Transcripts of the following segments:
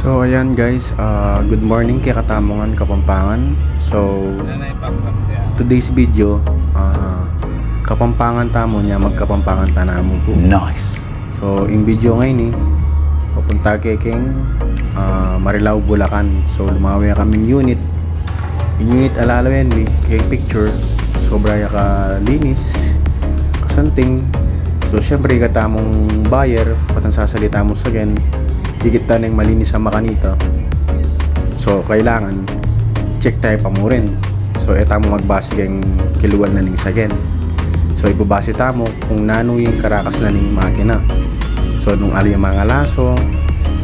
So ayan guys, good morning kay Katamongan, Kapampangan. So today's video, Kapampangan tamo niya magkapampangan tanamo po. Nice. So in video ngayon papunta kay King Marilao, Bulacan. So lumawi kaming unit. In unit alalawen ni kay picture sobra ya ka linis, kasanting. So syempre katamong buyer patang sasalita mo sa gen higit ta ng malinis sa makanito. So kailangan check tayo pa mo rin. So eta mo magbase kang kiluan na ning sagen. So ibabase ta mo kung nano yung karakas na ning makina. So nung ali mga laso,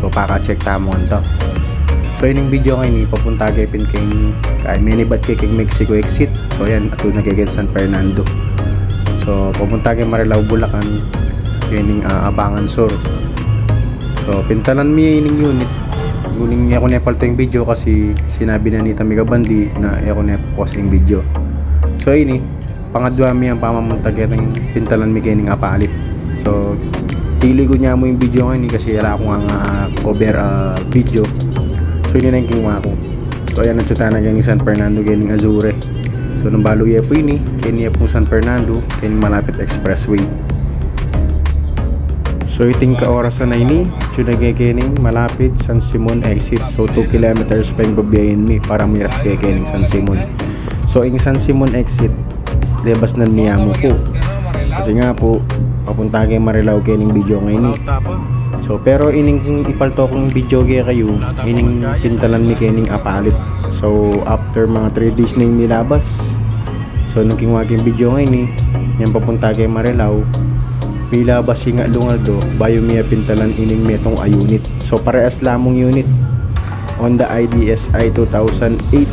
so paka-check ta mo ito. So ining video ngayon papunta kay Pinking kay minibat kay Mexico exit. So yan ato na kay San Fernando. So papunta kay Marilao, Bulacan kining Abangan Sur. So pintalan mi ining unit. Guling ako na palto yung video kasi sinabi na ni Tamiga Bandi na ako na post yung video. So ini pangadwa mi ang pamamuntag yung pintalan mi kining apalit. So pili ko niya mo yung video ngayon kasi wala akong cover video. So ini na yung kinuha ko. So ayan ang tsutana kining San Fernando kining Azure. So nung balo iya po ini kini po San Fernando kining malapit expressway. So iting kaorasan na ini Chunagay-kining malapit San Simon exit. So 2 kilometers pa yung babiyahin mi para miras kay-kining San Simon. So yung San Simon exit lebas na niya mo po kasi nga po papunta kay Marilao kining video ngayon So pero ining ipalto kong video kayo ining pintalan mi kining apalit. So after mga 3 days na yung nilabas, so nung kingwaking video ngayon yan papunta kay Marilao pila basi nga lungaldo bayo miya pintalan ining metong unit. So parehas lamong unit Honda IDSI 2008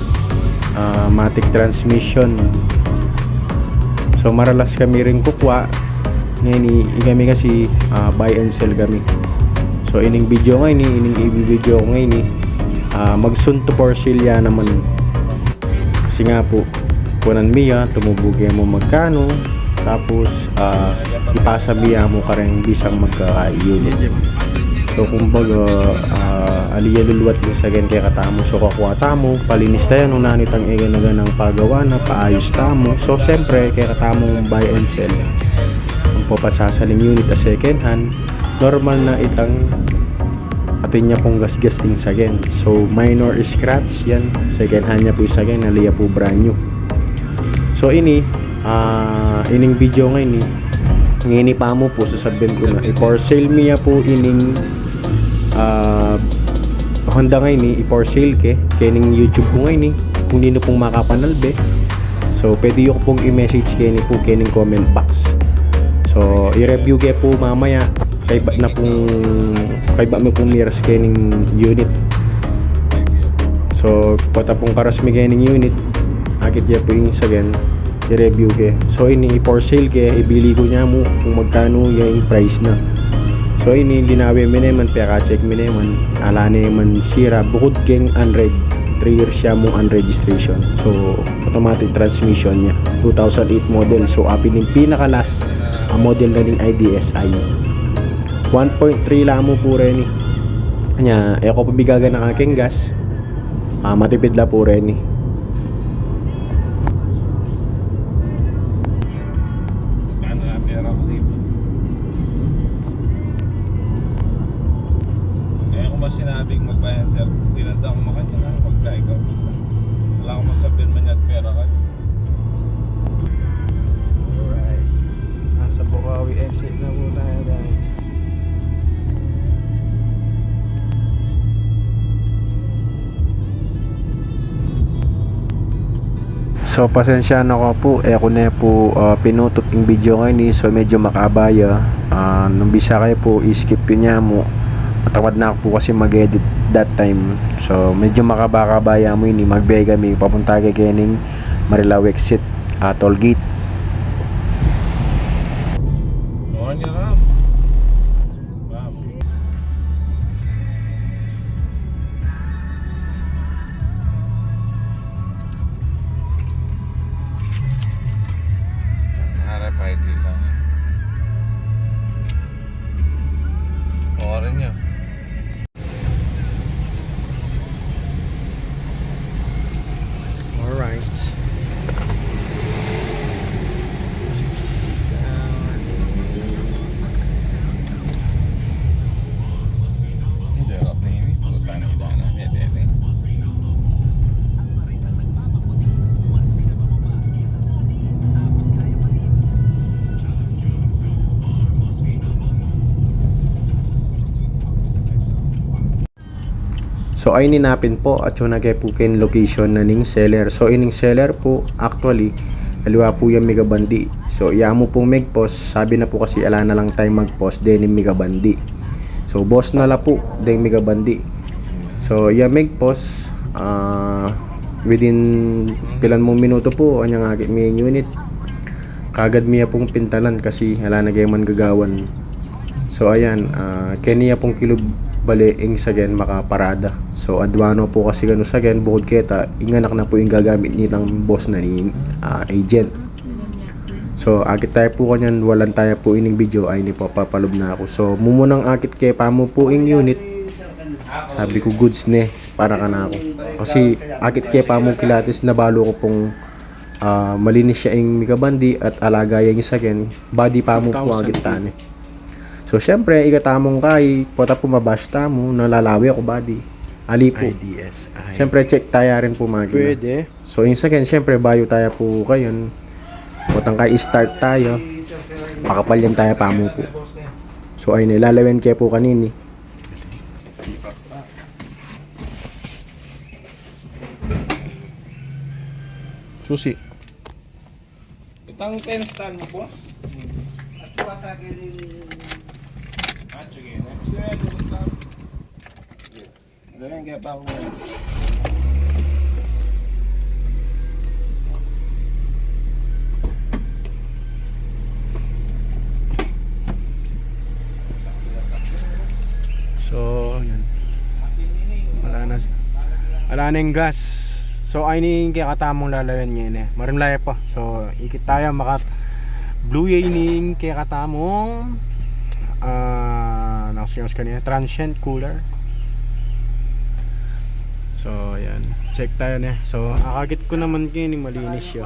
matic transmission. So maralas kami rin kukwa ngayon kami kasi buy and sell kami. So ining video ngayon ining i-video ko ngayon magsun to for sale ya naman kasi nga po kunan miya tumubugay mo magkano tapos ipasabihan mo ka rin bisang magka-unit. So kumbaga aliya luluwat mo sa gen kay katamo. So kakuha tamo palinis tayo nung nanitang ng pagawa na paayos tamo. So siyempre kay katamong buy and sell kung papasasaling unit na second hand normal na itang atin niya pong gasgasting sa gen. So minor scratch yan second hand niya po sa gen aliya po brand new. So ining video ngayon ngini pa mo po sasabihin ko na i-for sale miya po ining Honda ngayon i-for sale kining YouTube ko ngayon kung dino pong makapanalbe. So pwede yung pong i-message kini po kining comment box. So i-review kaya po mamaya kay ba mo pong miras kining unit. So pata pong karas mi kining unit akit ya po yung sagan i-review ke. So ini i-for sale ibili ko niya mo kung magkano yung price na. So ini linawi mi naman check mi naman ala naman sira bukod keng unread 3 years siya mo unregistration. So automatic transmission niya 2008 model. So apin yung pinaka last model na ning IDSI 1.3 lamo po rin nya ako pabigagan ng aking gas matipid la po rin sinabing magbayan sir, tinanda ko makanya na pagka ikaw wala akong masabihin man yan pera ka. Alright, nasa Bukawi exit na po tayo guys. So pasensya na ko po ako na po pinutot yung video ngayon so medyo makabaya. Nung bisa kayo po i-skip yun niya mo matawad na ako po kasi mag-edit that time. So medyo makabaya mo yun magbigay kami papunta kay kining Marilao exit toll gate. Oo niya Ram. Harap ID lang. Oo rin niya. So ay ninapin po at yung nagkepukin location na ning seller. So ining seller po actually aliwa po yung megabandi. So iya mo pong megpost, sabi na po kasi ala na lang tayo magpost din yung megabandi. So boss na la po din megabandi. So iya megpost within pilan mong minuto po anyang agi may unit. Kagad miya pong pintalan kasi ala na man gagawan. So ayan, kaniya pong kilub bali ing sagen makaparada. So adwano po kasi gano sagen bukod kita inganak na po yung gagamit nitang boss na ni agent. So akit tayo po kanyan walan tayo po ining video ay ni po papalob na ako. So mumunang akit kay pamo po ing unit. Sabi ko goods ne para ka na ako. Kasi akit kay pamo kilatis nabalo ko pong malinis siya ing megabandi at alagaya yung sagen body pamo po agit tani. So, syempre, ikatamong kay, pota po mabasta mo, nalalawi ako body. Ali po. IDSI. Syempre, check tayo rin po makina. Pwede. So, in second, syempre, bayo tayo po kayo. Potang kay start tayo. Pakapalyan tayo pa mo po. So, ay nilalawin kayo po kanini. Susi. Itang pen stand mo po? Sige. Gusto niya dulot lang. Ganyan kaya pa ako. So, yan. Wala na yung gas. So, ay ni kaya katamong lalawin ngayon eh. Marimlaya pa. So, ikit tayo blue yining kaya katamong nakasiyos kanina transient cooler. So ayan, check tayo na. So akagit ko naman kini malinis siya.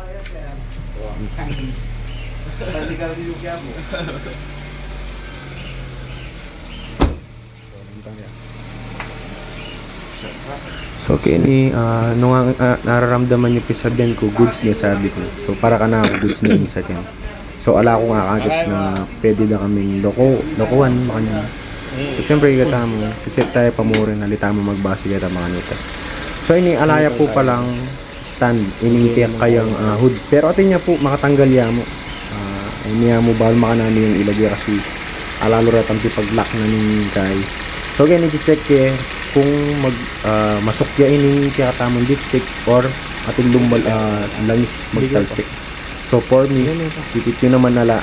So kini nung nararamdaman niyo pisabihan ko goods niya sabi ko. So para ka na goods niya isa kin. So ala ko nga kagit na pwede na kaming lokuhan makanya. So syempre igata mo, check tayo pa mo rin halita mo magbase kita mga nito. So ini alaya po palang stand ini kayang hood. Pero atin niya po makatanggal ya mo. Ini mo bawal makanani yung ilagay kasi alalo ra tampi pag-lock na ning kay. So again i-check kung masukya ini kaya tamong dipstick or ating lumbal langis magtalsik. So for me, ipit yun naman nala.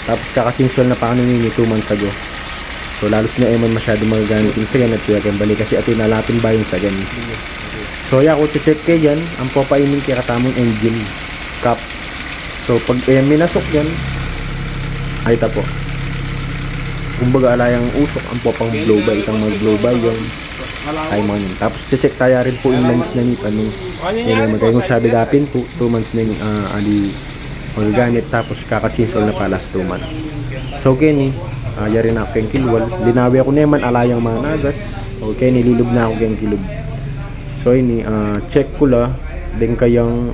Tapos kakachinsol na pa ano nini 2 months ago. So lalos na man masyado magagamit yung sagan at siya kan balik kasi atin nalapin ba yung sagan. So ya ko check kay yan, ang papainin kaya katamong engine cap. So pag minasok yan, ay tapo. Kumbaga alayang usok ang popang blow by itang mag blow by yung ay mo yun. Tapos check tayo rin po yung lens na nito ano. Yan yung magkayong sabi gapin po 2 months na yung ali magagamit tapos kakachinsol na pa last 2 months. So kini yari na ako keng kilwal. Linawi ako naman alayang mga nagas. Okay, nililub na ako keng kilub. So ini check ko la din kayang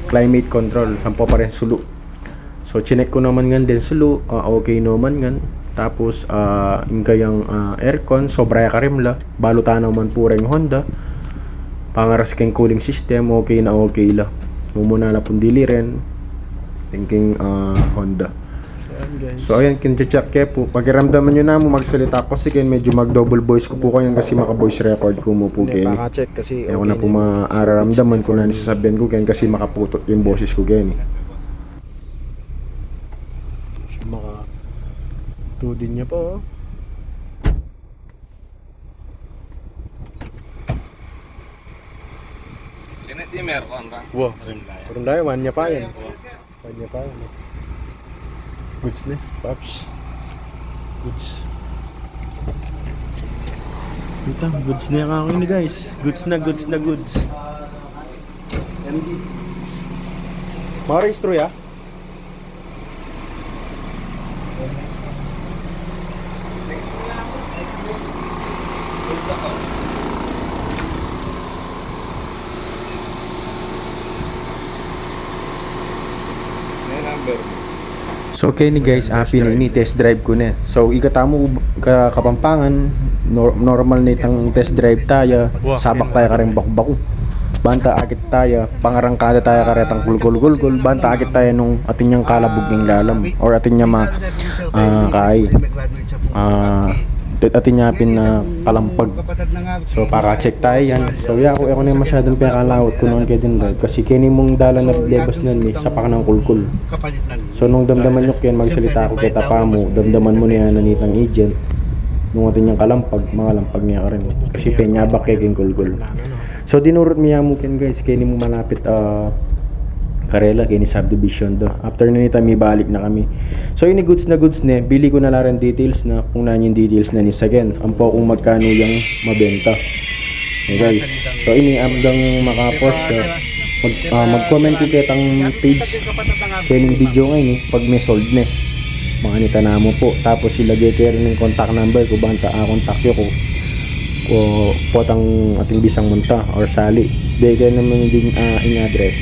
climate control sampo pa rin sulu. So chinek ko naman ngan din sulu, okay naman ngan. Tapos yung kayang aircon sobra ka rin la. Balutan naman po rin Honda. Pangaras keng cooling system okay na okay la. Mumuna la pundili rin. Thinking Honda. So ayan kin-check kaya po. Pakiramdaman nyo na mo magsalita ko kasi medyo mag-double voice ko po kayo kasi maka-voice record ko mo po kayo. Check kasi Ayaw na po maararamdaman ko na nisasabihan ko kayo kasi makaputot yung boses ko kayo. Maka tudin niya po. Di meron ra. Wow. Parang dahil, one niya pa yan. One niya pa yan. Goods na, Pops. Goods. Ito, goods na yung akin guys. Goods na goods. Makarehistro ya? So okay ni guys, happy na ini test drive ko na. So ikatamo kapampangan normal nitang test drive tayo, sabak tayo kareng bakbako. Banta akit tayo, pangarangkada tayo karetang gulgul, banta akit tayo nung atin niyang kalabog ng lalam or atin niya atin niya pin na kalampag. So para-check tayo yan. So ako na masyadong pekalawot kung noon kayo din right. Kasi kini mong dala na lebas nun sa paka ng kulkul. So nung damdaman nyo yan, magsalita ako kay tapa mo, damdaman mo niya nanitang agent. Nung atin niyang kalampag, mga lampag niya ka rin. Kasi penyabak kay king kulkul. So dinurot niya mo ken guys, kini mo malapit Karela kini subdivision do. After na nita may balik na kami. So ini goods na bili ko na lang details na kung nanyo yung details na ni Sagen. Ampo kung magkano yung mabenta. Okay guys. So ini abgang maka-post mag-comment ko kitang page kining video ngayon pag may sold na. Mga nita na mo po. Tapos ilagay kayo rin ng contact number ko banta contact ko potang ating bisang munta or sali. Bigay naman din in address.